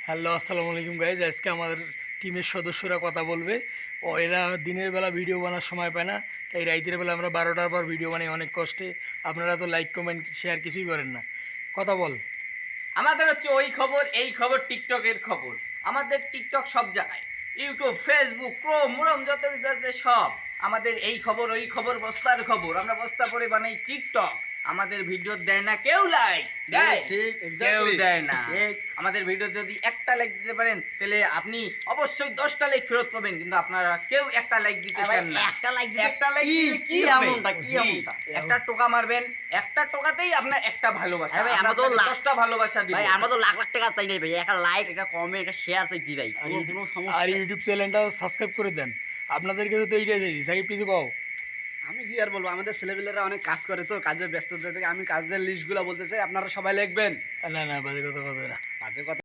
Hello, আসসালামু আলাইকুম guys. আজকে আমাদের টিমের সদস্যরা কথা বলবে। এরা দিনের বেলা ভিডিও বানার সময় পায় না, তাই রাতের বেলা আমরা 12টার পর ভিডিও বানাই অনেক কষ্টে। আপনারা তো লাইক কমেন্ট শেয়ার কিছুই করেন না। কথা বল। আমাদের হচ্ছে ওই খবর এই খবর টিকটকের খবর। আমাদের টিকটক সব জায়গায়, ইউটিউব, ফেসবুক, ক্রোম, মোরম যত কিছু আছে সব আমাদের এই খবর ওই খবর, বস্তার খবর। আমরা বস্তা পরে বানাই টিকটক। আমাদের ভিডিও দেয় না কেউ লাইক, দেয় ঠিক, কেউ exactly. দেয় না। ঠিক। আমাদের ভিডিও যদি একটা লাইক দিতে পারেন তাহলে আপনি অবশ্যই 10টা লাইক ফেরত পাবেন, কিন্তু আপনারা কেউ একটা লাইক দিতে চান না। একটা লাইক দিতে একটা লাইক কি- দিলে কি কি হবে? এমনটা, কি জি, এমনটা? একটা টোকা মারবেন, একটা টোকাতেই আপনার একটা ভালোবাসা। আরে ভাই, আমরা আমরা তো আপনাকে লা- 10টা ভালোবাসা দিব। ভাই আমরা তো লাখ লাখ টাকা চাই নাই ভাই, একটা লাইক, একটা কমেন্ট, একটা শেয়ার চাইছি ভাই। আর কোনো আর সমস্যা। ইউটিউব চ্যানেলটা সাবস্ক্রাইব করে দেন। আপনাদেরকে তো এইটাই চাইছি। সাকিব কিছু কও। আমি কি আর বলবো, আমাদের ছেলেপেলেরা অনেক কাজ করে তো, কাজের ব্যস্ততা থেকে আমি কাজের লিস্টগুলো বলতে চাই, আপনারা সবাই লিখবেন। না না, বাজে কথা বলবে না। কাজের কথা